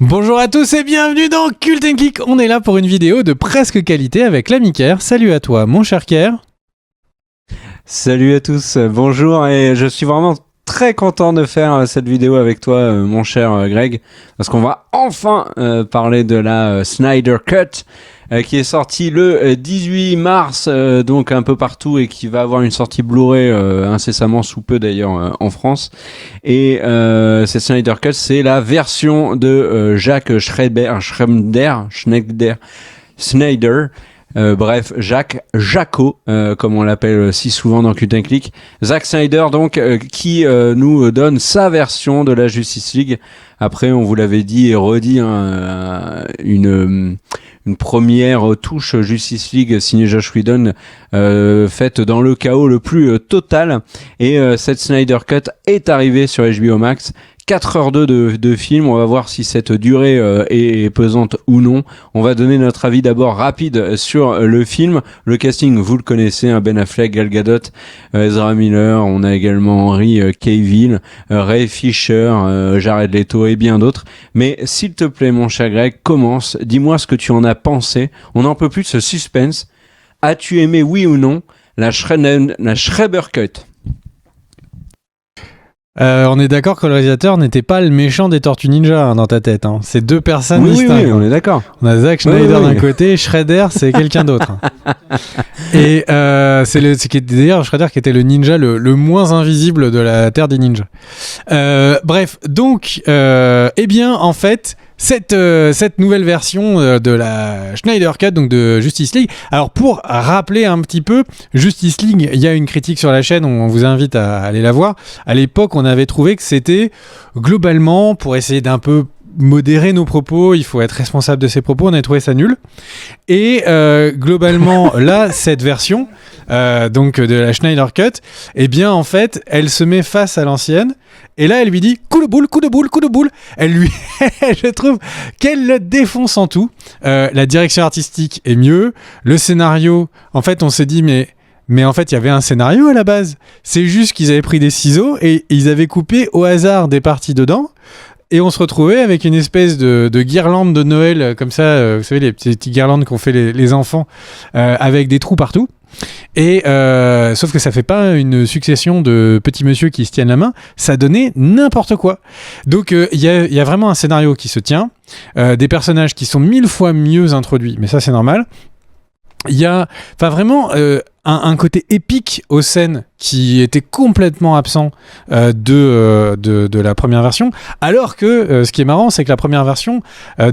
Bonjour à tous et bienvenue dans Cult & Geek. On est là pour une vidéo de presque qualité avec l'ami Ker. Salut à toi mon cher Ker. Salut à tous, bonjour, et je suis vraiment très content de faire cette vidéo avec toi mon cher Greg, parce qu'on va enfin parler de la Snyder Cut qui est sortie le 18 mars donc un peu partout et qui va avoir une sortie Blu-ray incessamment sous peu d'ailleurs en France. Et cette Snyder Cut, c'est la version de Jacques Snyder. Bref, Jaco, comme on l'appelle si souvent dans Cult & Click. Zack Snyder, donc, qui nous donne sa version de la Justice League. Après, on vous l'avait dit et redit, une première touche Justice League signée Joss Whedon, faite dans le chaos le plus total. Et cette Snyder Cut est arrivée sur HBO Max. 4h02 de film, on va voir si cette durée est pesante ou non. On va donner notre avis d'abord rapide sur le film. Le casting, vous le connaissez, Ben Affleck, Gal Gadot, Ezra Miller, on a également Henry Cavill, Ray Fisher, Jared Leto et bien d'autres. Mais s'il te plaît mon cher Greg, commence, dis-moi ce que tu en as pensé. On n'en peut plus de ce suspense. As-tu aimé, oui ou non, la Schreiber Cut? On est d'accord que le réalisateur n'était pas le méchant des Tortues Ninja dans ta tête. C'est deux personnes distinctes. Oui, on est d'accord. On a Zack Snyder d'un côté, Shredder c'est quelqu'un d'autre. Et d'ailleurs Shredder qui était le ninja le moins invisible de la Terre des ninjas. Bref, donc, eh bien en fait, cette nouvelle version de la Snyder Cut, donc de Justice League. Alors pour rappeler un petit peu, Justice League, il y a une critique sur la chaîne, on vous invite à aller la voir. À l'époque, on avait trouvé que c'était globalement, pour essayer d'un peu modérer nos propos, il faut être responsable de ses propos, on a trouvé ça nul. Et globalement, là, cette version donc de la Snyder Cut, eh bien en fait, elle se met face à l'ancienne. Et là, elle lui dit coup de boule, coup de boule, coup de boule. Elle lui, je trouve qu'elle le défonce en tout. La direction artistique est mieux. Le scénario, en fait, on s'est dit mais en fait, il y avait un scénario à la base. C'est juste qu'ils avaient pris des ciseaux et ils avaient coupé au hasard des parties dedans. Et on se retrouvait avec une espèce de guirlande de Noël, comme ça, vous savez, les petites guirlandes qu'ont fait les enfants, avec des trous partout. Et sauf que ça fait pas une succession de petits monsieur qui se tiennent la main, ça donnait n'importe quoi. Donc il y a vraiment un scénario qui se tient, des personnages qui sont 1000 fois mieux introduits, mais ça c'est normal. Il y a vraiment un côté épique aux scènes qui était complètement absent de la première version, alors que ce qui est marrant, c'est que la première version,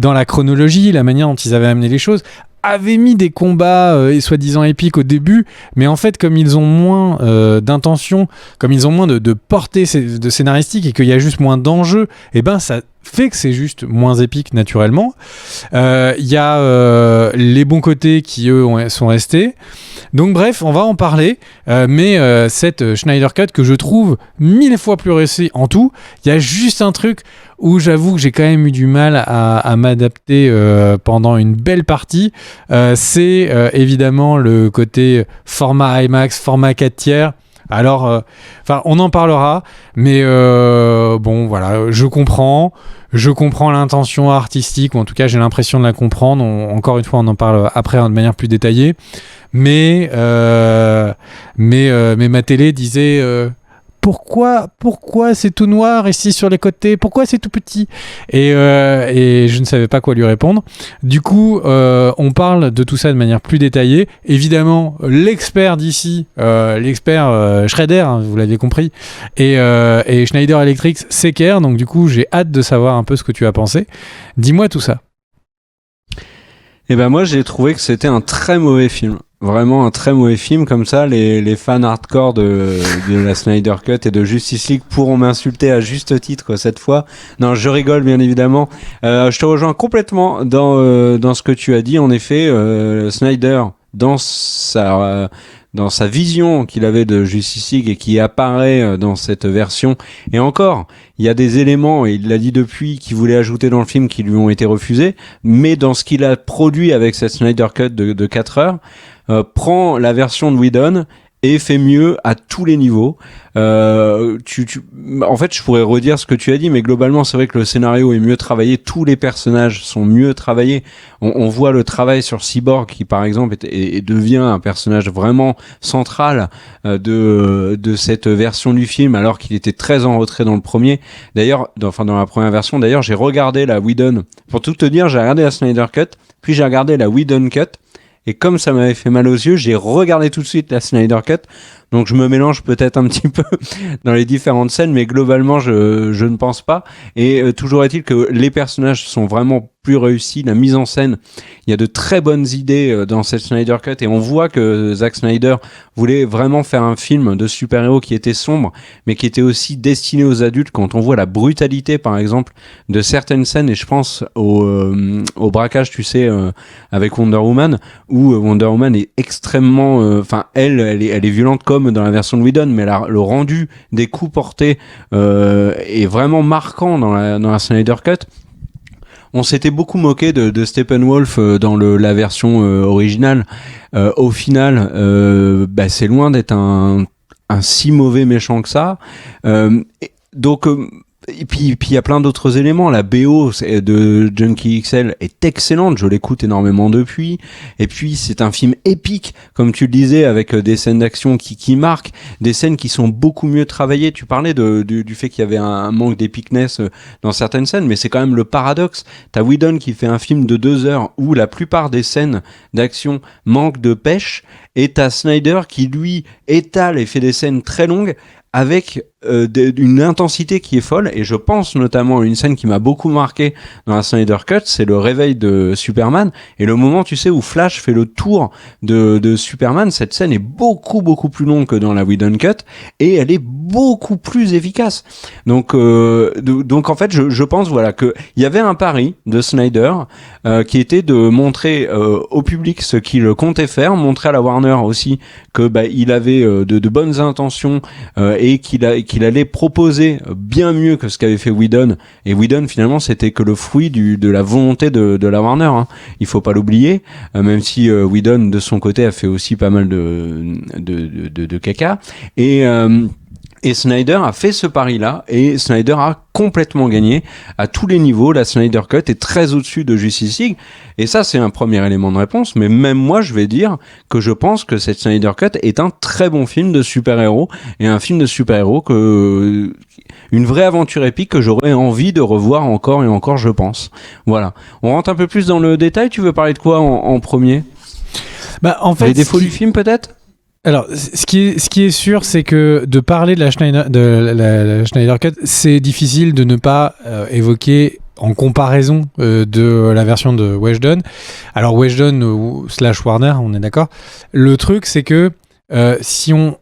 dans la chronologie, la manière dont ils avaient amené les choses, avait mis des combats soi-disant épiques au début, mais en fait comme ils ont moins d'intention, comme ils ont moins de portée de scénaristique et qu'il y a juste moins d'enjeux, et ben ça fait que c'est juste moins épique naturellement. Il y a les bons côtés qui eux sont restés. Donc bref, on va en parler, mais cette Snyder Cut que je trouve 1000 fois plus réussie en tout, il y a juste un truc où j'avoue que j'ai quand même eu du mal à m'adapter pendant une belle partie. C'est évidemment le côté format IMAX, format 4/3. Alors, on en parlera, mais bon, voilà, je comprends l'intention artistique, ou en tout cas, j'ai l'impression de la comprendre. Encore une fois, on en parle après de manière plus détaillée. Mais ma télé disait pourquoi c'est tout noir ici sur les côtés, pourquoi c'est tout petit, et je ne savais pas quoi lui répondre. Du coup on parle de tout ça de manière plus détaillée. Évidemment l'expert d'ici, l'expert Shredder, vous l'avez compris, et Schneider Electric c'est Ker, donc du coup j'ai hâte de savoir un peu ce que tu as pensé. Dis-moi tout ça. Et ben moi j'ai trouvé que c'était un très mauvais film. Vraiment un très mauvais film. Comme ça, les fans hardcore de la Snyder Cut et de Justice League pourront m'insulter à juste titre cette fois. Non, je rigole bien évidemment. Je te rejoins complètement dans ce que tu as dit. En effet, Snyder, dans sa vision qu'il avait de Justice League et qui apparaît dans cette version, et encore, il y a des éléments, et il l'a dit depuis, qu'il voulait ajouter dans le film qui lui ont été refusés, mais dans ce qu'il a produit avec cette Snyder Cut de 4 heures, prend la version de Whedon et fait mieux à tous les niveaux. En fait, je pourrais redire ce que tu as dit, mais globalement, c'est vrai que le scénario est mieux travaillé, tous les personnages sont mieux travaillés. On voit le travail sur Cyborg, qui par exemple devient un personnage vraiment central de cette version du film, alors qu'il était très en retrait dans le premier. D'ailleurs, dans la première version, d'ailleurs, j'ai regardé la Whedon. Pour tout te dire, j'ai regardé la Snyder Cut, puis j'ai regardé la Whedon Cut. Et comme ça m'avait fait mal aux yeux, j'ai regardé tout de suite la Snyder Cut. Donc je me mélange peut-être un petit peu dans les différentes scènes, mais globalement je ne pense pas. Et toujours est-il que les personnages sont vraiment plus réussis, la mise en scène, il y a de très bonnes idées dans cette Snyder Cut, et on voit que Zack Snyder voulait vraiment faire un film de super-héros qui était sombre, mais qui était aussi destiné aux adultes. Quand on voit la brutalité par exemple de certaines scènes, et je pense au braquage, tu sais, avec Wonder Woman, où Wonder Woman est extrêmement, elle est violente comme dans la version de Whedon, mais le rendu des coups portés est vraiment marquant dans la Snyder Cut. On s'était beaucoup moqué de Steppenwolf dans la version originale. Au final, c'est loin d'être un si mauvais méchant que ça. Et puis il y a plein d'autres éléments. La BO de Junkie XL est excellente, je l'écoute énormément depuis. Et puis c'est un film épique, comme tu le disais, avec des scènes d'action qui marquent, des scènes qui sont beaucoup mieux travaillées. Tu parlais du fait qu'il y avait un manque d'épicness dans certaines scènes, mais c'est quand même le paradoxe. T'as Whedon qui fait un film de 2 heures où la plupart des scènes d'action manquent de pêche, et t'as Snyder qui lui étale et fait des scènes très longues avec une intensité qui est folle. Et je pense notamment à une scène qui m'a beaucoup marqué dans la Snyder Cut, c'est le réveil de Superman, et le moment, tu sais, où Flash fait le tour de Superman. Cette scène est beaucoup plus longue que dans la Whedon Cut, et elle est beaucoup plus efficace. Donc en fait, je pense, voilà, que il y avait un pari de Snyder qui était de montrer au public ce qu'il comptait faire, montrer à la Warner aussi que il avait de bonnes intentions, et qu'il allait proposer bien mieux que ce qu'avait fait Whedon. Et Whedon, finalement, c'était que le fruit de la volonté de la Warner, hein. Il faut pas l'oublier, même si Whedon de son côté a fait aussi pas mal de caca. Et Snyder a fait ce pari-là, et Snyder a complètement gagné à tous les niveaux. La Snyder Cut est très au-dessus de Justice League, et ça c'est un premier élément de réponse. Mais même moi je vais dire que je pense que cette Snyder Cut est un très bon film de super-héros, et un film de super-héros une vraie aventure épique que j'aurais envie de revoir encore et encore, je pense. Voilà. On rentre un peu plus dans le détail. Tu veux parler de quoi en premier ? En fait, les défauts du film peut-être ? Alors, ce qui est sûr, c'est que de parler de la Snyder Cut, c'est difficile de ne pas évoquer en comparaison de la version de Whedon. Alors, Whedon / Warner, on est d'accord. Le truc, c'est que si on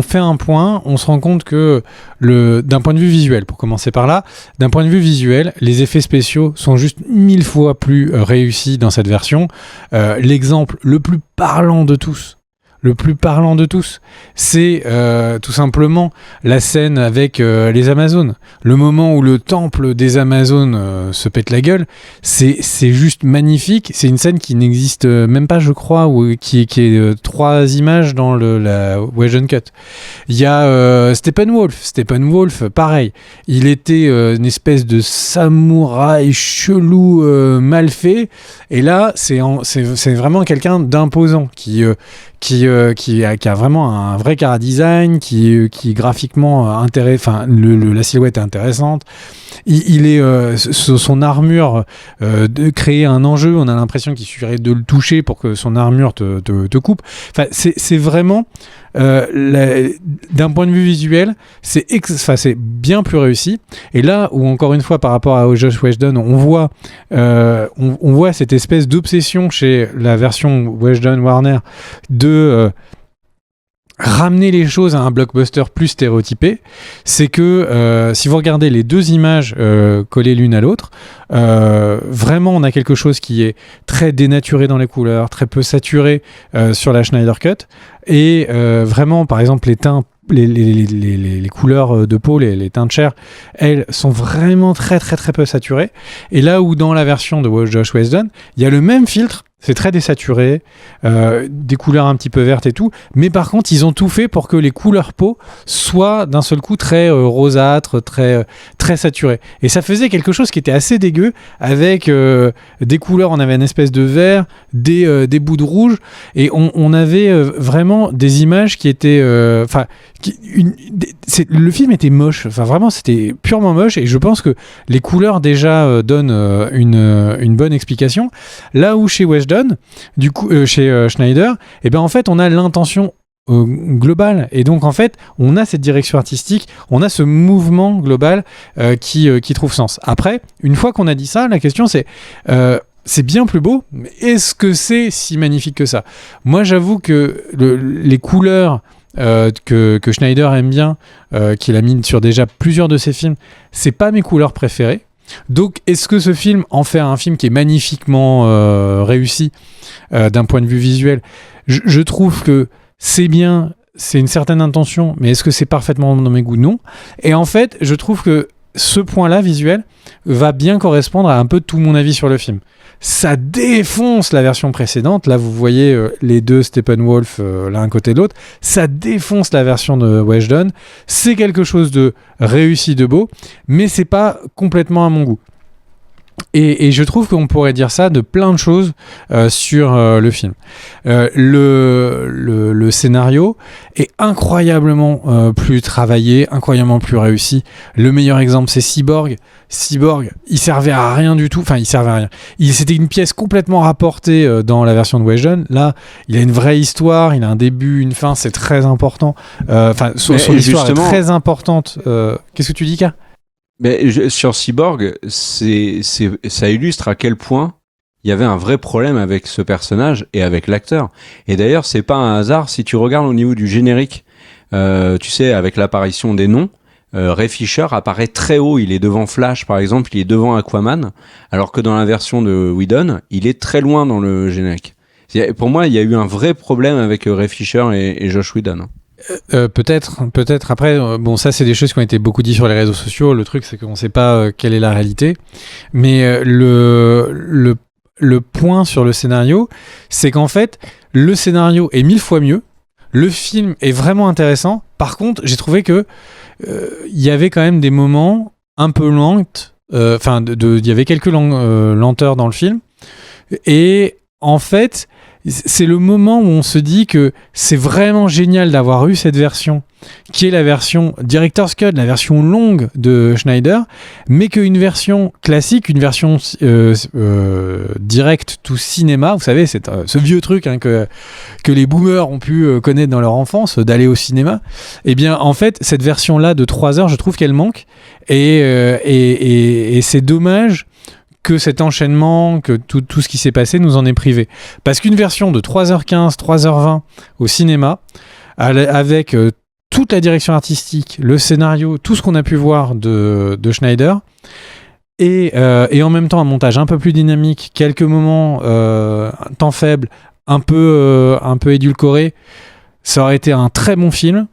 fait un point, on se rend compte que d'un point de vue visuel, pour commencer par là, d'un point de vue visuel, les effets spéciaux sont juste 1000 fois plus réussis dans cette version. L'exemple le plus parlant de tous, c'est tout simplement la scène avec les Amazones. Le moment où le temple des Amazones se pète la gueule, c'est juste magnifique. C'est une scène qui n'existe même pas, je crois, ou qui est 3 images dans la Whedon Cut. Il y a Steppenwolf, pareil. Il était une espèce de samouraï chelou mal fait, et là c'est vraiment quelqu'un d'imposant qui a vraiment un vrai chara design, qui graphiquement la silhouette est intéressante. Il est son armure crée un enjeu. On a l'impression qu'il suffirait de le toucher pour que son armure te coupe. Enfin, c'est vraiment d'un point de vue visuel, c'est bien plus réussi. Et là où, encore une fois, par rapport à Joss Whedon, on voit cette espèce d'obsession chez la version Whedon Warner de ramener les choses à un blockbuster plus stéréotypé. C'est que si vous regardez les 2 images collées l'une à l'autre, vraiment on a quelque chose qui est très dénaturé dans les couleurs, très peu saturé sur la Snyder Cut, et vraiment par exemple les teints, les couleurs de peau, les teintes chair, elles sont vraiment très très très peu saturées. Et là où dans la version de Joss Whedon, il y a le même filtre c'est très désaturé, des couleurs un petit peu vertes et tout, mais par contre ils ont tout fait pour que les couleurs peau soient d'un seul coup très rosâtres, très saturées. Et ça faisait quelque chose qui était assez dégueu, avec des couleurs, on avait une espèce de vert, des bouts de rouge, et on avait vraiment des images qui étaient... le film était moche, enfin vraiment c'était purement moche, et je pense que les couleurs déjà donnent une bonne explication. Là où chez Whedon, du coup chez Schneider, et ben en fait on a l'intention globale, et donc en fait on a cette direction artistique, on a ce mouvement global qui trouve sens. Après, une fois qu'on a dit ça, la question c'est bien plus beau, mais est-ce que c'est si magnifique que ça ? Moi j'avoue que les couleurs que Schneider aime bien, qu'il a mis sur déjà plusieurs de ses films, c'est pas mes couleurs préférées. Donc est-ce que ce film en fait un film qui est magnifiquement réussi d'un point de vue visuel ? Je trouve que c'est bien, c'est une certaine intention, mais est-ce que c'est parfaitement dans mes goûts ? Non. Et en fait, je trouve que ce point-là visuel va bien correspondre à un peu tout mon avis sur le film. Ça défonce la version précédente. Là, vous voyez les deux Steppenwolf l'un à côté de l'autre. Ça défonce la version de Whedon. C'est quelque chose de réussi, de beau, mais c'est pas complètement à mon goût. Et je trouve qu'on pourrait dire ça de plein de choses sur le film. Le scénario est incroyablement plus travaillé, incroyablement plus réussi. Le meilleur exemple, c'est Cyborg. Cyborg, il servait à rien du tout. Enfin, il servait à rien. C'était une pièce complètement rapportée dans la version de Whedon. Là, il a une vraie histoire, il a un début, une fin, c'est très important. Son histoire est très importante. Qu'est-ce que tu dis, Ka ? Mais sur Cyborg, ça illustre à quel point il y avait un vrai problème avec ce personnage et avec l'acteur. Et d'ailleurs, c'est pas un hasard si tu regardes au niveau du générique, tu sais, avec l'apparition des noms, Ray Fisher apparaît très haut. Il est devant Flash, par exemple, il est devant Aquaman, alors que dans la version de Whedon, il est très loin dans le générique. Pour moi, il y a eu un vrai problème avec Ray Fisher et Joss Whedon. Peut-être. Après, bon, ça, c'est des choses qui ont été beaucoup dites sur les réseaux sociaux. Le truc, c'est qu'on ne sait pas quelle est la réalité. Mais le point sur le scénario, c'est qu'en fait, le scénario est 1000 fois mieux. Le film est vraiment intéressant. Par contre, j'ai trouvé que il y avait quand même des moments un peu lents. Il y avait quelques lenteurs dans le film. Et en fait, c'est le moment où on se dit que c'est vraiment génial d'avoir eu cette version qui est la version Director's Cut, la version longue de Schneider, mais qu'une version classique, une version direct to cinéma, vous savez, c'est ce vieux truc que les boomers ont pu connaître dans leur enfance, d'aller au cinéma. Eh bien, en fait, cette version-là de 3 heures, je trouve qu'elle manque, et c'est dommage que cet enchaînement, que tout ce qui s'est passé nous en est privé. Parce qu'une version de 3h15, 3h20 au cinéma, avec toute la direction artistique, le scénario, tout ce qu'on a pu voir de Schneider, et en même temps un montage un peu plus dynamique, quelques moments, un temps faible, un peu édulcoré, ça aurait été un très bon film.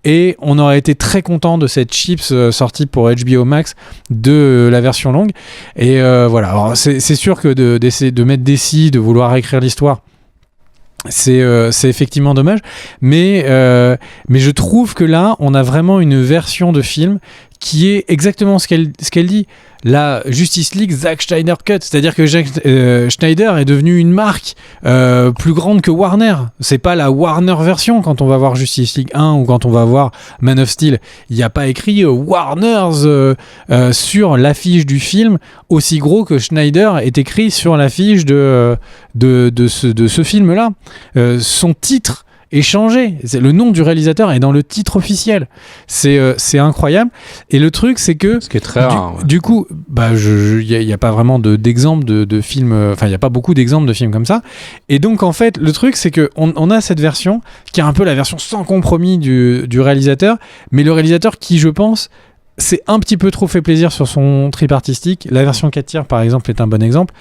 Et on aurait été très content de cette chips sortie pour HBO Max de la version longue. Et voilà, alors c'est sûr que d'essayer de mettre des scies, de vouloir réécrire l'histoire, c'est effectivement dommage. Mais je trouve que là, on a vraiment une version de film qui est exactement ce qu'elle dit. La Justice League Zack Snyder Cut, c'est-à-dire que Schneider est devenu une marque plus grande que Warner. C'est pas la Warner version quand on va voir Justice League 1 ou quand on va voir Man of Steel. Il n'y a pas écrit Warner's sur l'affiche du film aussi gros que Schneider est écrit sur l'affiche de ce film-là. Son titre est changé. Le nom du réalisateur est dans le titre officiel. C'est incroyable. Et le truc, c'est que... Ce qui est très rare. Du coup, il n'y a pas vraiment d'exemple de films... Enfin, il n'y a pas beaucoup d'exemples de films comme ça. Et donc, en fait, le truc, c'est qu'on a cette version qui est un peu la version sans compromis du réalisateur. Mais le réalisateur qui, je pense... c'est un petit peu trop fait plaisir sur son trip artistique. La version 4 tiers, par exemple, est un bon exemple.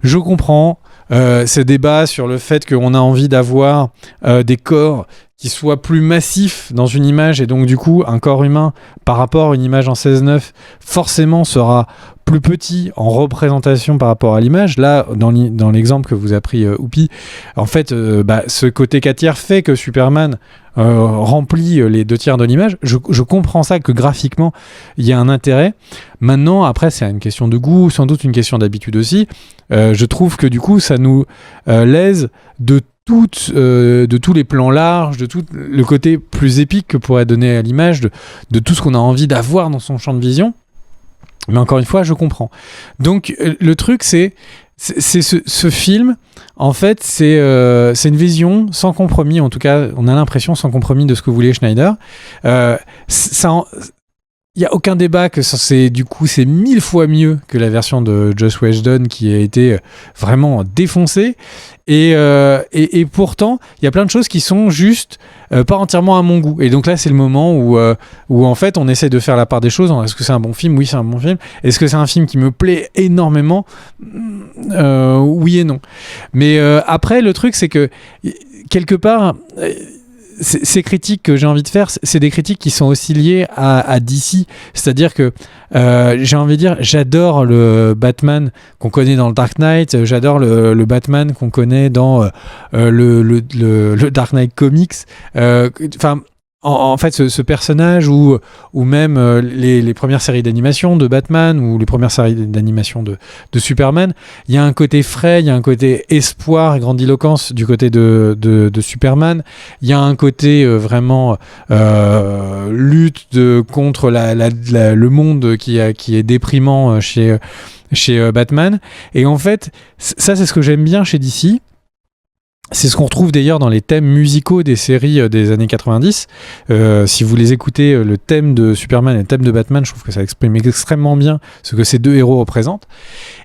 Je comprends ce débat sur le fait qu'on a envie d'avoir des corps qui soit plus massif dans une image, et donc du coup un corps humain par rapport à une image en 16:9 forcément sera plus petit en représentation par rapport à l'image. Là, dans l'exemple que vous a pris Oupi, en fait, ce côté 4/3 fait que Superman remplit les 2/3 de l'image. Je comprends ça, que graphiquement, il y a un intérêt. Maintenant, après, c'est une question de goût, sans doute une question d'habitude aussi. Je trouve que du coup, ça nous lèse de tous les plans larges, de tout le côté plus épique que pourrait donner à l'image, de tout ce qu'on a envie d'avoir dans son champ de vision. Mais encore une fois, je comprends. Donc, le truc, c'est ce film, en fait, c'est une vision sans compromis. En tout cas, on a l'impression sans compromis de ce que voulait Schneider. Il n'y a aucun débat que c'est 1000 fois mieux que la version de Joss Whedon qui a été vraiment défoncée. Et pourtant, il y a plein de choses qui sont juste pas entièrement à mon goût. Et donc là, c'est le moment où en fait, on essaie de faire la part des choses. Est-ce que c'est un bon film ? Oui, c'est un bon film. Est-ce que c'est un film qui me plaît énormément ? Oui et non. Mais après, le truc, c'est que quelque part... ces critiques que j'ai envie de faire, c'est des critiques qui sont aussi liées à DC. C'est-à-dire que j'ai envie de dire, j'adore le Batman qu'on connaît dans le Dark Knight, j'adore le Batman qu'on connaît dans le Dark Knight Comics. En fait, ce personnage ou même les premières séries d'animation de Batman ou les premières séries d'animation de Superman, il y a un côté frais, il y a un côté espoir et grandiloquence du côté de Superman. Il y a un côté vraiment lutte contre le monde qui est déprimant chez Batman. Et en fait, ça, c'est ce que j'aime bien chez DC. C'est ce qu'on retrouve d'ailleurs dans les thèmes musicaux des séries des années 90. Si vous les écoutez, le thème de Superman et le thème de Batman, je trouve que ça exprime extrêmement bien ce que ces deux héros représentent.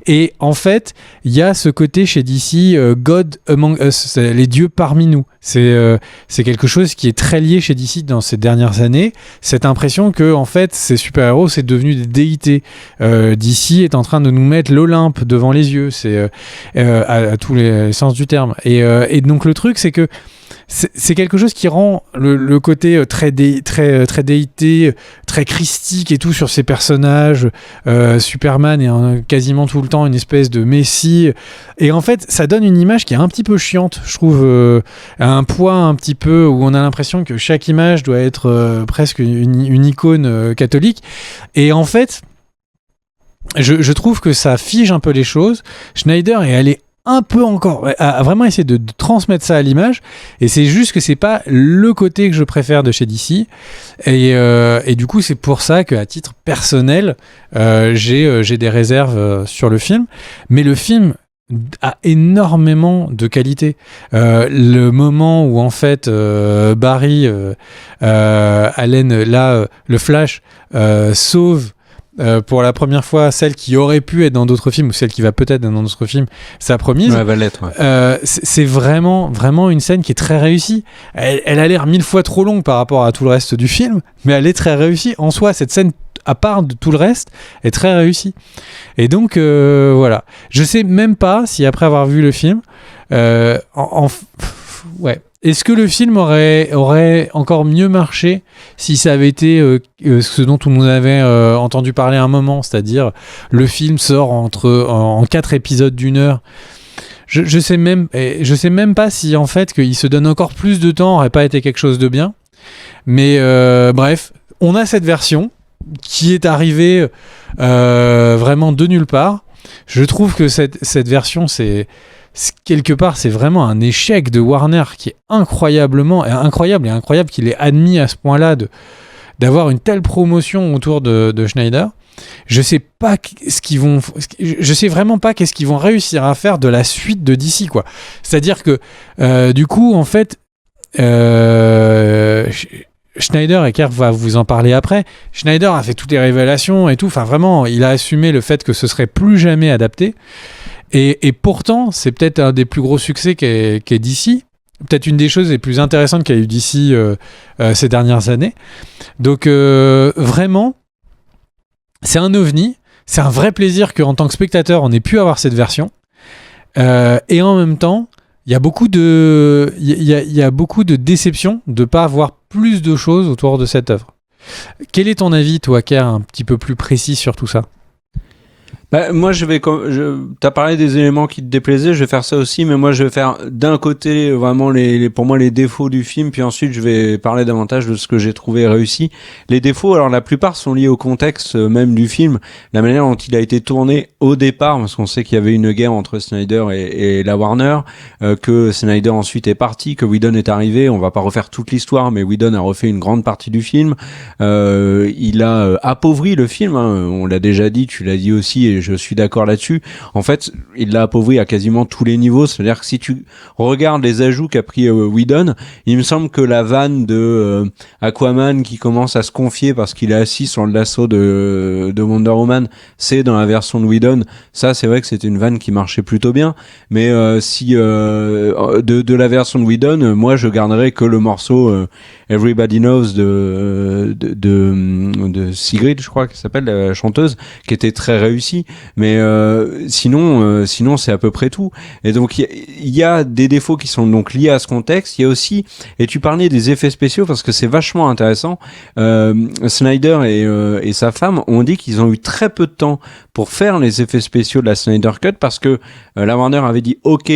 Et en fait, il y a ce côté chez DC, God Among Us, c'est les dieux parmi nous. C'est quelque chose qui est très lié chez DC dans ces dernières années. Cette impression que, en fait, ces super-héros, c'est devenu des déités. DC est en train de nous mettre l'Olympe devant les yeux. C'est à tous les sens du terme. Et donc le truc, c'est que c'est quelque chose qui rend le côté très déité, très christique et tout sur ces personnages. Superman est quasiment tout le temps une espèce de messie. Et en fait, ça donne une image qui est un petit peu chiante, je trouve, un poids un petit peu où on a l'impression que chaque image doit être presque une icône catholique. Et en fait, je trouve que ça fige un peu les choses. Schneider est allé un peu encore, à vraiment essayer de transmettre ça à l'image, et c'est juste que c'est pas le côté que je préfère de chez DC, et du coup c'est pour ça qu'à titre personnel j'ai des réserves sur le film, mais le film a énormément de qualité. Le moment où en fait Barry Allen, là le Flash sauve pour la première fois celle qui aurait pu être dans d'autres films ou celle qui va peut-être être dans d'autres films, sa promise. Ouais, va l'être, ouais. C'est vraiment une scène qui est très réussie. Elle a l'air 1000 fois trop longue par rapport à tout le reste du film, mais elle est très réussie. En soi, cette scène, à part de tout le reste, est très réussie. Et donc, voilà. Je sais même pas si après avoir vu le film, ouais. Est-ce que le film aurait encore mieux marché si ça avait été ce dont on avait entendu parler à un moment, c'est-à-dire le film sort en 4 épisodes d'1 heure. Je sais même pas si en fait qu'il se donne encore plus de temps aurait pas été quelque chose de bien. Mais bref, on a cette version qui est arrivée vraiment de nulle part. Je trouve que cette version, quelque part, c'est vraiment un échec de Warner qui est incroyable qu'il ait admis à ce point-là d'avoir une telle promotion autour de Schneider. Je sais vraiment pas qu'est-ce qu'ils vont réussir à faire de la suite de DC, quoi. C'est-à-dire que du coup, en fait, Schneider, et Kerr va vous en parler après, Schneider a fait toutes les révélations et tout, enfin vraiment, il a assumé le fait que ce serait plus jamais adapté. Et pourtant, c'est peut-être un des plus gros succès qu'est DC. Peut-être une des choses les plus intéressantes qu'a eu DC ces dernières années. Donc, vraiment, c'est un ovni. C'est un vrai plaisir qu'en tant que spectateur, on ait pu avoir cette version. Et en même temps, il y a beaucoup de déception de pas avoir plus de choses autour de cette œuvre. Quel est ton avis, toi, Kerr, un petit peu plus précis sur tout ça? Moi, t'as parlé des éléments qui te déplaisaient, je vais faire ça aussi, mais moi, je vais faire d'un côté vraiment pour moi les défauts du film, puis ensuite je vais parler davantage de ce que j'ai trouvé réussi. Les défauts, alors la plupart sont liés au contexte même du film, la manière dont il a été tourné au départ, parce qu'on sait qu'il y avait une guerre entre Snyder et la Warner, que Snyder ensuite est parti, que Whedon est arrivé. On va pas refaire toute l'histoire, mais Whedon a refait une grande partie du film. Il a appauvri le film, hein, on l'a déjà dit, tu l'as dit aussi, et je suis d'accord là-dessus. En fait, il l'a appauvri à quasiment tous les niveaux. C'est-à-dire que si tu regardes les ajouts qu'a pris Whedon, il me semble que la vanne de Aquaman qui commence à se confier parce qu'il est assis sur le lasso de Wonder Woman, c'est dans la version de Whedon. Ça, c'est vrai que c'était une vanne qui marchait plutôt bien. Mais de la version de Whedon, moi, je garderais que le morceau Everybody Knows de Sigrid, je crois qu'elle s'appelle, la chanteuse, qui était très réussie. Mais sinon c'est à peu près tout. Et donc il y a des défauts qui sont donc liés à ce contexte. Il y a aussi, et tu parlais des effets spéciaux parce que c'est vachement intéressant. Snyder et sa femme ont dit qu'ils ont eu très peu de temps pour faire les effets spéciaux de la Snyder Cut parce que la Warner avait dit OK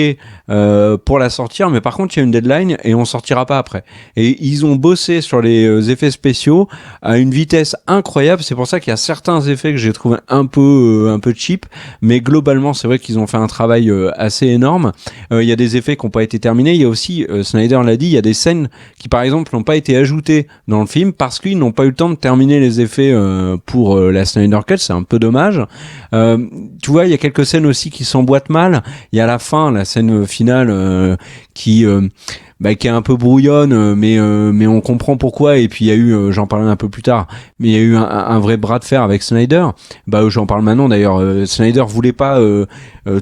pour la sortir, mais par contre il y a une deadline et on sortira pas après. Et ils ont bossé sur les effets spéciaux à une vitesse incroyable. C'est pour ça qu'il y a certains effets que j'ai trouvé un peu cheap, mais globalement c'est vrai qu'ils ont fait un travail assez énorme. Il y a des effets qui n'ont pas été terminés. Il y a aussi, Snyder l'a dit, il y a des scènes qui par exemple n'ont pas été ajoutées dans le film parce qu'ils n'ont pas eu le temps de terminer les effets pour la Snyder Cut. C'est un peu dommage. Tu vois, il y a quelques scènes aussi qui s'emboîtent mal. Il y a la fin, la scène finale qui est un peu brouillonne, mais on comprend pourquoi. Et puis il y a eu, j'en parlerai un peu plus tard, mais il y a eu un vrai bras de fer avec Snyder. J'en parle maintenant d'ailleurs. Snyder voulait pas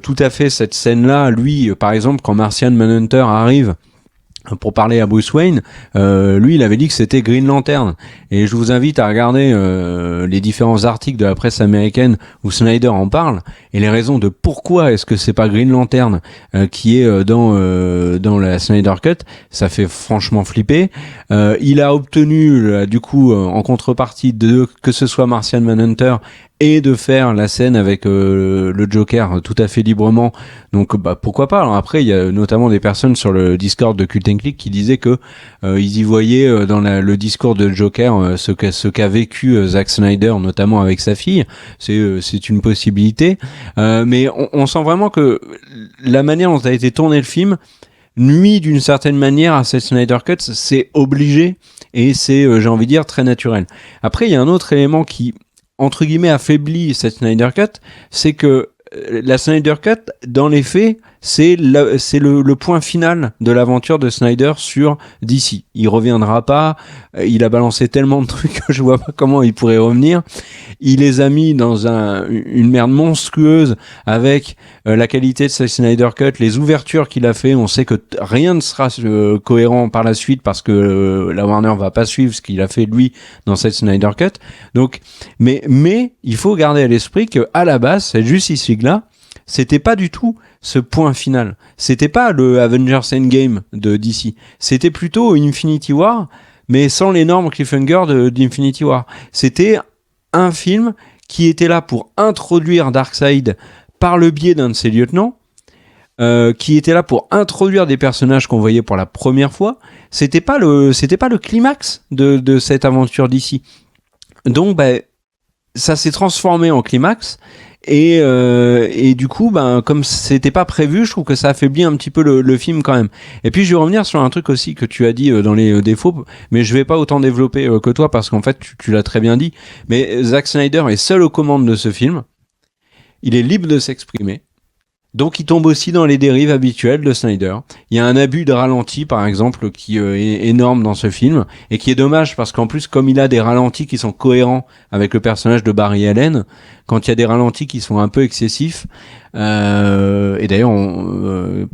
tout à fait cette scène-là. Lui, par exemple, quand Martian Manhunter arrive pour parler à Bruce Wayne, lui il avait dit que c'était Green Lantern, et je vous invite à regarder les différents articles de la presse américaine où Snyder en parle et les raisons de pourquoi est-ce que c'est pas Green Lantern qui est dans la Snyder Cut. Ça fait franchement flipper. Il a obtenu du coup en contrepartie que ce soit Martian Manhunter et de faire la scène avec le Joker tout à fait librement. Donc pourquoi pas. Alors après il y a notamment des personnes sur le Discord de Cult & Click qui disaient que ils y voyaient dans le discours de Joker ce qu'a vécu Zack Snyder notamment avec sa fille. C'est une possibilité, mais on sent vraiment que la manière dont a été tourné le film nuit d'une certaine manière à cette Snyder Cut. C'est obligé et c'est j'ai envie de dire très naturel. Après il y a un autre élément qui entre guillemets affaiblit cette Snyder Cut, c'est que la Snyder Cut, dans les faits, c'est le point final de l'aventure de Snyder sur DC. Il reviendra pas, il a balancé tellement de trucs que je vois pas comment il pourrait revenir. Il les a mis dans une merde monstrueuse avec la qualité de sa Snyder Cut, les ouvertures qu'il a fait. On sait que rien ne sera cohérent par la suite parce que la Warner va pas suivre ce qu'il a fait lui dans cette Snyder Cut. Donc, mais il faut garder à l'esprit que à la base, cette Justice League là, c'était pas du tout ce point final. C'était pas le Avengers Endgame de DC. C'était plutôt Infinity War, mais sans l'énorme cliffhanger d'Infinity War. C'était un film qui était là pour introduire Darkseid par le biais d'un de ses lieutenants, qui était là pour introduire des personnages qu'on voyait pour la première fois. C'était pas le climax de cette aventure DC. Donc, ça s'est transformé en climax. Et du coup, comme c'était pas prévu, je trouve que ça affaiblit un petit peu le film quand même. Et puis je vais revenir sur un truc aussi que tu as dit dans les défauts, mais je vais pas autant développer que toi parce qu'en fait tu l'as très bien dit. Mais Zack Snyder est seul aux commandes de ce film. Il est libre de s'exprimer. Donc il tombe aussi dans les dérives habituelles de Snyder. Il y a un abus de ralenti par exemple qui est énorme dans ce film et qui est dommage parce qu'en plus comme il a des ralentis qui sont cohérents avec le personnage de Barry Allen, quand il y a des ralentis qui sont un peu excessifs, et d'ailleurs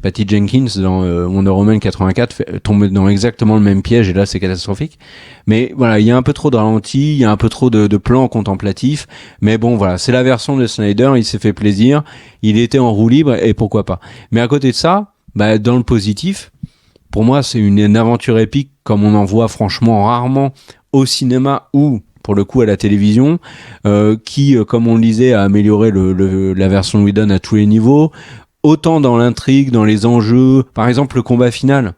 Patty Jenkins dans Wonder Woman 84 tombe dans exactement le même piège et là c'est catastrophique. Mais voilà, il y a un peu trop de ralentis, il y a un peu trop de plans contemplatifs, mais bon voilà, c'est la version de Snyder, il s'est fait plaisir, il était en roue libre et pourquoi pas. Mais à côté de ça, bah, dans le positif, pour moi, c'est une aventure épique comme on en voit franchement rarement au cinéma ou pour le coup à la télévision, qui, comme on le disait, a amélioré la version de Whedon à tous les niveaux, autant dans l'intrigue, dans les enjeux. Par exemple, le combat final.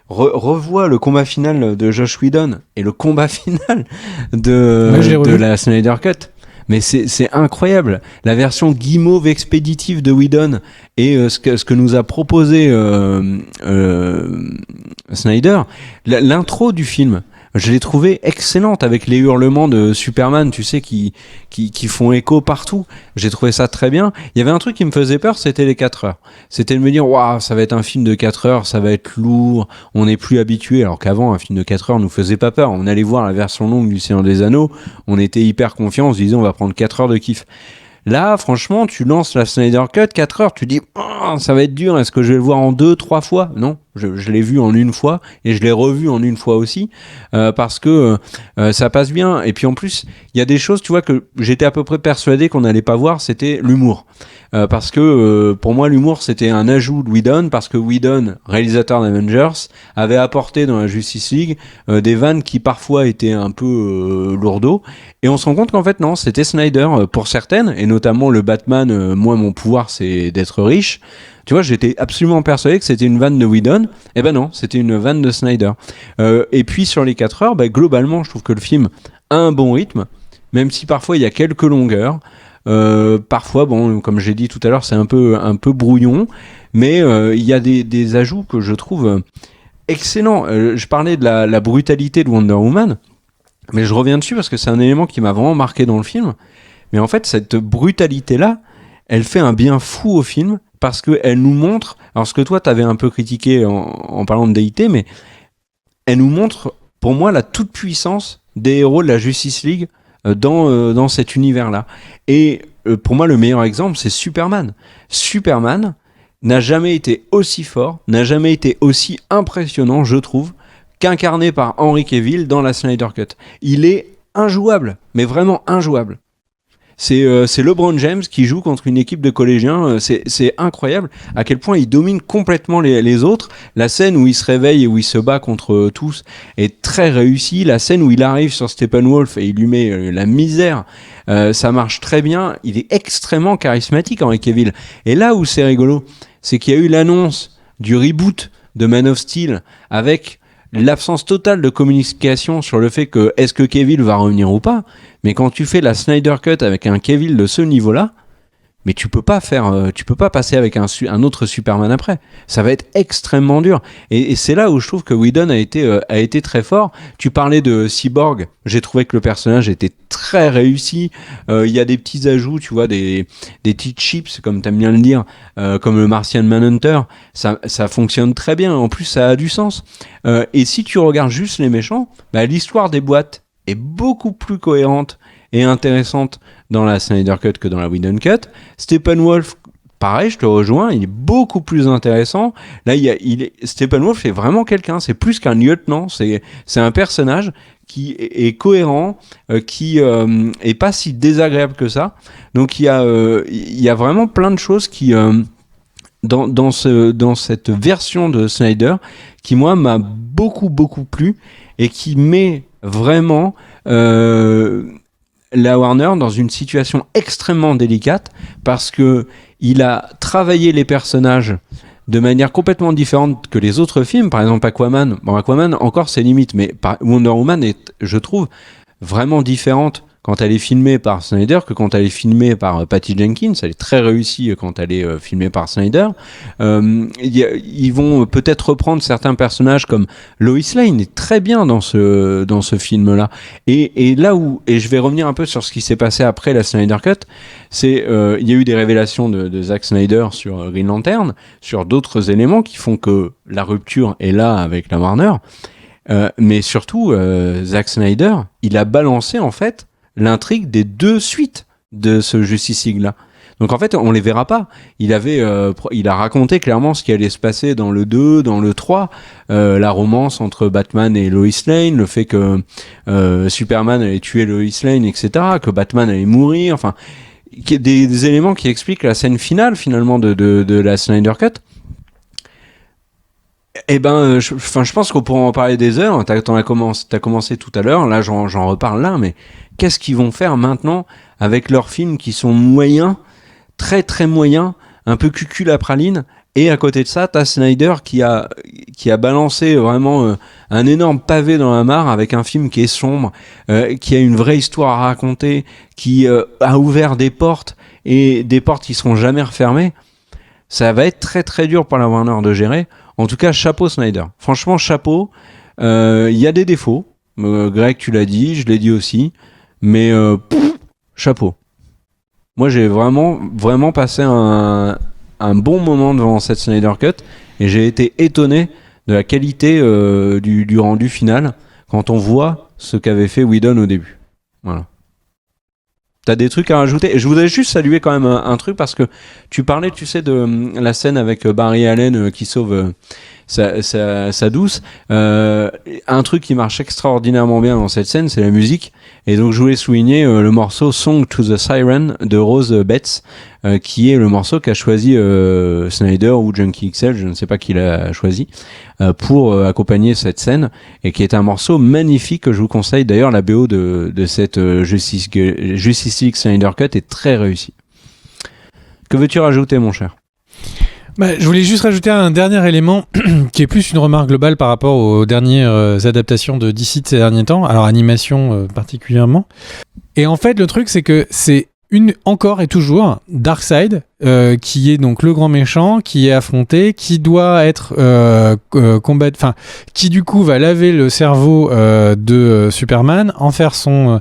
Revois le combat final de Joss Whedon et le combat final de la Snyder Cut. Mais c'est incroyable. La version guimauve expéditive de Whedon et ce que nous a proposé Snyder, l'intro du film, je l'ai trouvé excellente avec les hurlements de Superman, tu sais, qui font écho partout. J'ai trouvé ça très bien. Il y avait un truc qui me faisait peur, c'était les 4 heures. C'était de me dire, waouh, ça va être un film de 4 heures, ça va être lourd, on n'est plus habitué. Alors qu'avant, un film de 4 heures nous faisait pas peur. On allait voir la version longue du Seigneur des Anneaux, on était hyper confiants, on se disait, on va prendre 4 heures de kiff. Là, franchement, tu lances la Snyder Cut, 4 heures, tu dis, oh, ça va être dur, est-ce que je vais le voir en 2-3 fois? Non, je l'ai vu en une fois, et je l'ai revu en une fois aussi, parce que ça passe bien. Et puis en plus, il y a des choses, tu vois, que j'étais à peu près persuadé qu'on n'allait pas voir, c'était l'humour. Parce que pour moi, l'humour, c'était un ajout de Whedon, parce que Whedon, réalisateur d'Avengers, avait apporté dans la Justice League des vannes qui parfois étaient un peu lourdeaux. Et on se rend compte qu'en fait, non, c'était Snyder pour certaines, et notamment le Batman, moi, mon pouvoir, c'est d'être riche. Tu vois, j'étais absolument persuadé que c'était une vanne de Whedon. Eh ben non, c'était une vanne de Snyder. Et puis sur les 4 heures, bah, globalement, je trouve que le film a un bon rythme, même si parfois il y a quelques longueurs. Parfois, bon, comme j'ai dit tout à l'heure, c'est un peu brouillon, mais il y a des ajouts que je trouve excellents. Je parlais de la brutalité de Wonder Woman, mais je reviens dessus parce que c'est un élément qui m'a vraiment marqué dans le film. Mais en fait, cette brutalité-là, elle fait un bien fou au film parce qu'elle nous montre, alors ce que toi t'avais un peu critiqué en parlant de déité, mais elle nous montre, pour moi, la toute-puissance des héros de la Justice League dans cet univers-là. Et pour moi, le meilleur exemple, c'est Superman. Superman n'a jamais été aussi fort, n'a jamais été aussi impressionnant, je trouve, qu'incarné par Henry Cavill dans la Snyder Cut. Il est injouable, mais vraiment injouable. C'est LeBron James qui joue contre une équipe de collégiens. C'est incroyable à quel point il domine complètement les autres. La scène où il se réveille et où il se bat contre tous est très réussie. La scène où il arrive sur Steppenwolf et il lui met la misère, ça marche très bien. Il est extrêmement charismatique, Henry Cavill. Et là où c'est rigolo, c'est qu'il y a eu l'annonce du reboot de Man of Steel avec l'absence totale de communication sur le fait que est-ce que Cavill va revenir ou pas. Mais quand tu fais la Snyder Cut avec un Cavill de ce niveau-là, mais tu peux pas passer avec un autre Superman après. Ça va être extrêmement dur. Et c'est là où je trouve que Whedon a été très fort. Tu parlais de Cyborg. J'ai trouvé que le personnage était très réussi. Il y a des petits ajouts, tu vois, des petits chips, comme t'aimes bien le dire, comme le Martian Manhunter. Ça fonctionne très bien. En plus, ça a du sens. Et si tu regardes juste les méchants, bah, l'histoire des boîtes est beaucoup plus cohérente et intéressante dans la Snyder Cut que dans la Whedon Cut. Steppenwolf, pareil, je te rejoins, il est beaucoup plus intéressant. Là, Steppenwolf est vraiment quelqu'un, c'est plus qu'un lieutenant, c'est un personnage qui est cohérent, qui est pas si désagréable que ça. Donc il y a vraiment plein de choses qui dans cette version de Snyder qui moi m'a beaucoup plu et qui met vraiment la Warner dans une situation extrêmement délicate parce que il a travaillé les personnages de manière complètement différente que les autres films. Par exemple Aquaman, encore c'est limite, mais Wonder Woman est, je trouve, vraiment différente quand elle est filmée par Snyder que quand elle est filmée par Patty Jenkins. Elle est très réussie quand elle est filmée par Snyder. Ils vont peut-être reprendre certains personnages comme Lois Lane est très bien dans ce film-là. Et là où, et je vais revenir un peu sur ce qui s'est passé après la Snyder Cut, c'est il y a eu des révélations de Zack Snyder sur Green Lantern, sur d'autres éléments qui font que la rupture est là avec la Warner. Mais surtout, Zack Snyder, il a balancé en fait l'intrigue des 2 suites de ce Justice League-là. Donc en fait, on les verra pas. Il a raconté clairement ce qui allait se passer dans le 2, dans le 3, la romance entre Batman et Lois Lane, le fait que Superman allait tuer Lois Lane, etc., que Batman allait mourir, enfin, des éléments qui expliquent la scène finale finalement de la Snyder Cut. Eh ben, je pense qu'on pourra en parler des heures. T'as commencé tout à l'heure. Là, j'en reparle là. Mais qu'est-ce qu'ils vont faire maintenant avec leurs films qui sont moyens, très très moyens, un peu cucul à praline. Et à côté de ça, t'as Snyder qui a balancé vraiment un énorme pavé dans la mare avec un film qui est sombre, qui a une vraie histoire à raconter, qui a ouvert des portes et des portes qui seront jamais refermées. Ça va être très très dur pour la Warner de gérer. En tout cas, chapeau Snyder. Franchement, chapeau. Il y a des défauts. Greg, tu l'as dit, je l'ai dit aussi. Mais chapeau. Moi, j'ai vraiment passé un bon moment devant cette Snyder Cut et j'ai été étonné de la qualité du rendu final quand on voit ce qu'avait fait Whedon au début. Voilà. T'as des trucs à rajouter? Et je voudrais juste saluer quand même un truc parce que tu parlais, tu sais, de la scène avec Barry Allen qui sauve sa douce. Un truc qui marche extraordinairement bien dans cette scène, c'est la musique. Et donc je voulais souligner le morceau Song to the Siren de Rose Betts, qui est le morceau qu'a choisi Snyder ou Junkie XL, je ne sais pas qui l'a choisi, pour accompagner cette scène, et qui est un morceau magnifique que je vous conseille. D'ailleurs, la BO de cette Justice League Snyder Cut est très réussie. Que veux-tu rajouter, mon cher? Je voulais juste rajouter un dernier élément qui est plus une remarque globale par rapport aux dernières adaptations de DC de ces derniers temps, alors animation particulièrement. Et en fait, le truc, c'est que c'est encore et toujours Darkseid qui est donc le grand méchant, qui est affronté, qui doit être combattu, enfin qui du coup va laver le cerveau de Superman, en faire son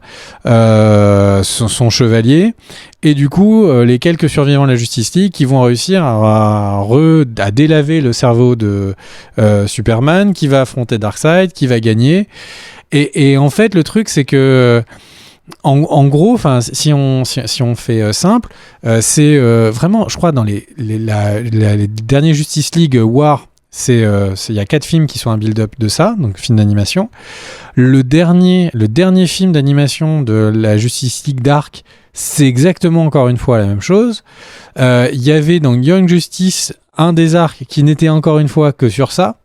chevalier, et du coup les quelques survivants de la Justice League qui vont réussir à délaver le cerveau de Superman, qui va affronter Darkseid, qui va gagner, et en fait le truc c'est que en gros, enfin, si on fait simple, c'est vraiment, je crois, dans les derniers Justice League War, il y a 4 films qui sont un build-up de ça, donc film d'animation. Le dernier film d'animation de la Justice League Dark, c'est exactement encore une fois la même chose. Il y avait dans Young Justice un des arcs qui n'était encore une fois que sur ça.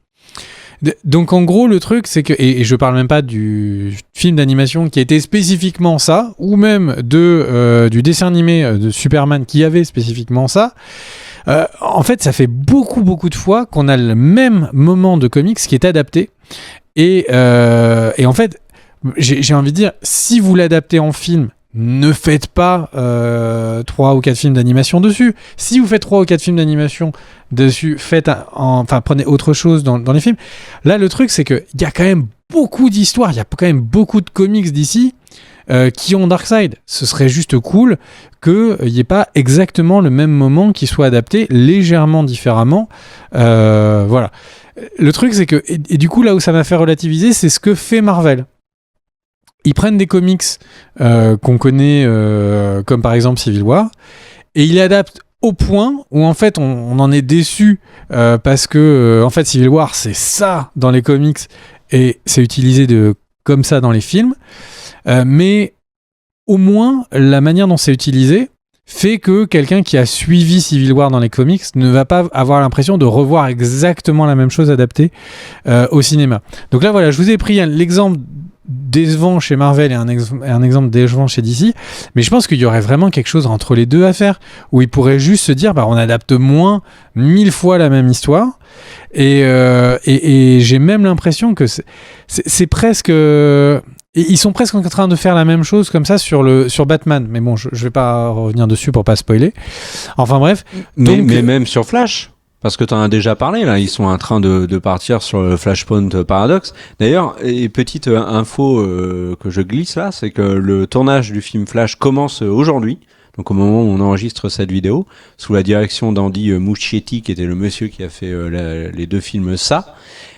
Donc en gros le truc c'est que, et je parle même pas du film d'animation qui était spécifiquement ça, ou même du dessin animé de Superman qui avait spécifiquement ça, en fait ça fait beaucoup de fois qu'on a le même moment de comics qui est adapté, et en fait j'ai envie de dire, si vous l'adaptez en film, ne faites pas 3 ou 4 films d'animation dessus. Si vous faites 3 ou 4 films d'animation dessus, prenez autre chose dans les films. Là, le truc, c'est qu'il y a quand même beaucoup d'histoires, il y a quand même beaucoup de comics d'ici qui ont Darkseid. Ce serait juste cool qu'il n'y ait pas exactement le même moment qui soit adapté légèrement différemment. Voilà. Le truc, c'est que, et du coup, là où ça m'a fait relativiser, c'est ce que fait Marvel. Ils prennent des comics qu'on connaît, comme par exemple Civil War, et ils l'adaptent au point où en fait on en est déçu parce que en fait Civil War c'est ça dans les comics et c'est utilisé comme ça dans les films, mais au moins la manière dont c'est utilisé fait que quelqu'un qui a suivi Civil War dans les comics ne va pas avoir l'impression de revoir exactement la même chose adaptée au cinéma. Donc là voilà, je vous ai pris l'exemple décevant chez Marvel et un exemple décevant chez DC, mais je pense qu'il y aurait vraiment quelque chose entre les deux à faire, où ils pourraient juste se dire on adapte moins 1000 fois la même histoire, et j'ai même l'impression que c'est presque ils sont presque en train de faire la même chose comme ça sur Batman, mais bon je vais pas revenir dessus pour pas spoiler, enfin bref. Mais même sur Flash, parce que tu en as déjà parlé, là, ils sont en train de partir sur le Flashpoint Paradox. D'ailleurs, et petite info que je glisse là, c'est que le tournage du film Flash commence aujourd'hui, donc au moment où on enregistre cette vidéo, sous la direction d'Andy Muschietti, qui était le monsieur qui a fait les 2 films Ça.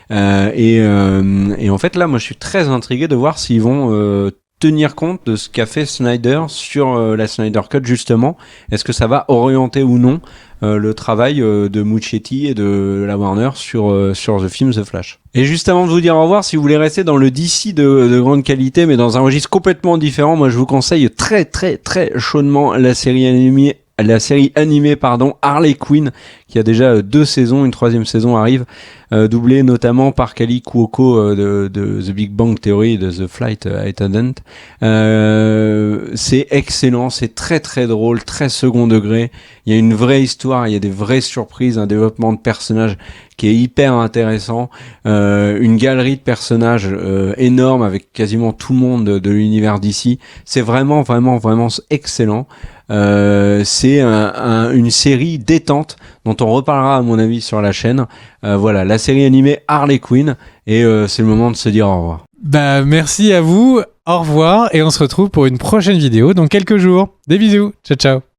Et en fait, là, moi, je suis très intrigué de voir s'ils vont tenir compte de ce qu'a fait Snyder sur la Snyder Cut, justement. Est-ce que ça va orienter ou non le travail de Muschietti et de la Warner sur The Film The Flash. Et juste avant de vous dire au revoir, si vous voulez rester dans le DC de grande qualité, mais dans un registre complètement différent, moi je vous conseille très très très chaudement la série animée Harley Quinn, qui a déjà 2 saisons, une 3e saison arrive, doublée notamment par Kaley Cuoco de The Big Bang Theory, de The Flight Attendant. C'est excellent, c'est très très drôle, très second degré. Il y a une vraie histoire, il y a des vraies surprises, un développement de personnages qui est hyper intéressant, une galerie de personnages énorme avec quasiment tout le monde de l'univers d'ici. C'est vraiment excellent. C'est une série détente dont on reparlera à mon avis sur la chaîne. Voilà, la série animée Harley Quinn, et c'est le moment de se dire au revoir. Bah merci à vous, au revoir, et on se retrouve pour une prochaine vidéo dans quelques jours. Des bisous, ciao ciao.